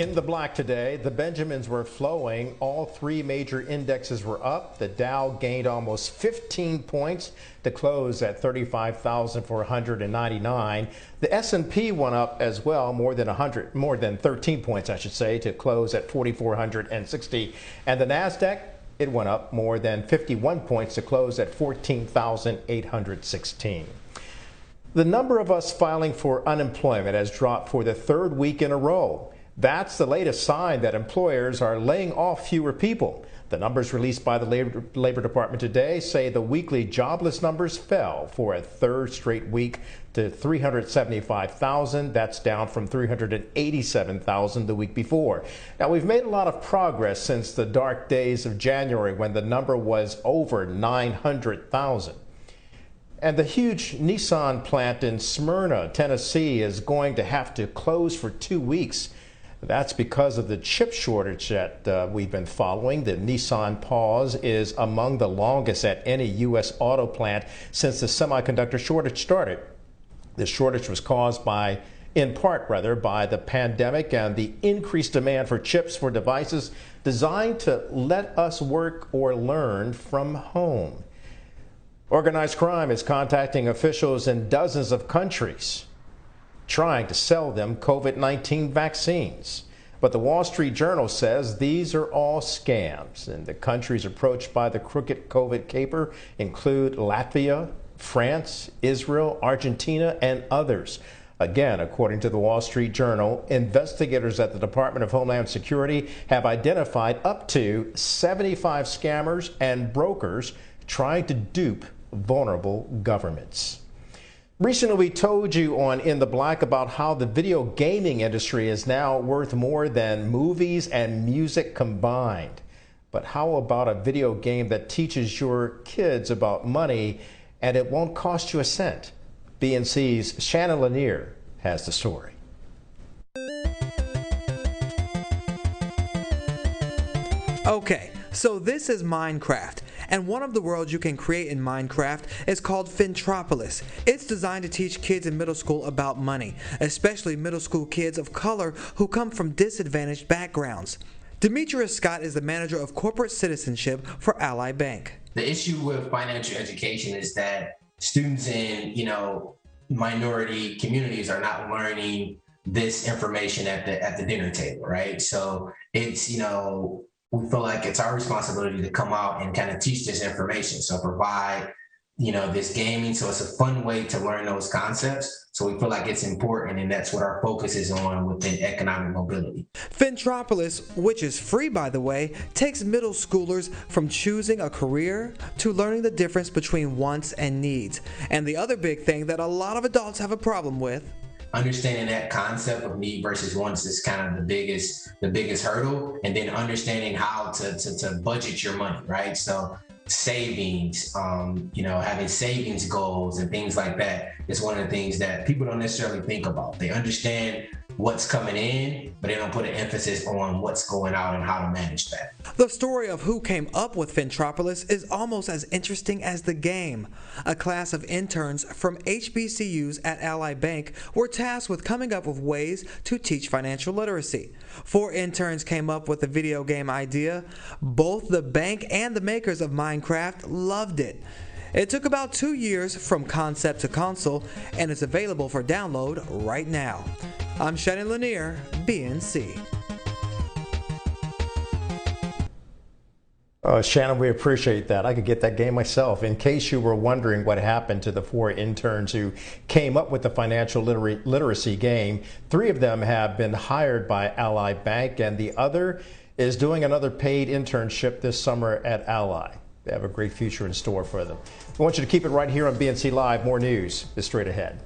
In the black today, the Benjamins were flowing. All three major indexes were up. The Dow gained almost 15 points to close at 35,499. The S&P went up as well, more than 13 points, I should say, to close at 4,460. And the NASDAQ, it went up more than 51 points to close at 14,816. The number of us filing for unemployment has dropped for the third week in a row. That's the latest sign that employers are laying off fewer people. The numbers released by the Labor Department today say the weekly jobless numbers fell for a third straight week to 375,000. That's down from 387,000 the week before. Now, we've made a lot of progress since the dark days of January when the number was over 900,000. And the huge Nissan plant in Smyrna, Tennessee, is going to have to close for 2 weeks. That's because of the chip shortage that we've been following. The Nissan pause is among the longest at any U.S. auto plant since the semiconductor shortage started. The shortage was caused in part by the pandemic and the increased demand for chips for devices designed to let us work or learn from home. Organized crime is contacting officials in dozens of countries, trying to sell them COVID-19 vaccines. But the Wall Street Journal says these are all scams, and the countries approached by the crooked COVID caper include Latvia, France, Israel, Argentina, and others. Again, according to the Wall Street Journal, investigators at the Department of Homeland Security have identified up to 75 scammers and brokers trying to dupe vulnerable governments. Recently, we told you on In the Black about how the video gaming industry is now worth more than movies and music combined. But how about a video game that teaches your kids about money and it won't cost you a cent? BNC's Shannon Lanier has the story. Okay, so this is Minecraft. And one of the worlds you can create in Minecraft is called Fintropolis. It's designed to teach kids in middle school about money, especially middle school kids of color who come from disadvantaged backgrounds. Demetrius Scott is the manager of corporate citizenship for Ally Bank. The issue with financial education is that students in, minority communities are not learning this information at the dinner table, right? So it's, we feel like it's our responsibility to come out and kind of teach this information. So provide, this gaming. So it's a fun way to learn those concepts. So we feel like it's important, and that's what our focus is on within economic mobility. Fintropolis, which is free by the way, takes middle schoolers from choosing a career to learning the difference between wants and needs. And the other big thing that a lot of adults have a problem with, understanding that concept of need versus wants is kind of the biggest hurdle, and then understanding how to budget your money, right? So savings, having savings goals and things like that is one of the things that people don't necessarily think about. They understand what's coming in, but they don't put an emphasis on what's going out and how to manage that. The story of who came up with Fintropolis is almost as interesting as the game. A class of interns from HBCUs at Ally Bank were tasked with coming up with ways to teach financial literacy. 4 interns came up with the video game idea. Both the bank and the makers of Minecraft loved it. It took about 2 years from concept to console, and it's available for download right now. I'm Shannon Lanier, BNC. Shannon, we appreciate that. I could get that game myself. In case you were wondering what happened to the 4 interns who came up with the financial literacy game, 3 of them have been hired by Ally Bank, and the other is doing another paid internship this summer at Ally. They have a great future in store for them. I want you to keep it right here on BNC Live. More news is straight ahead.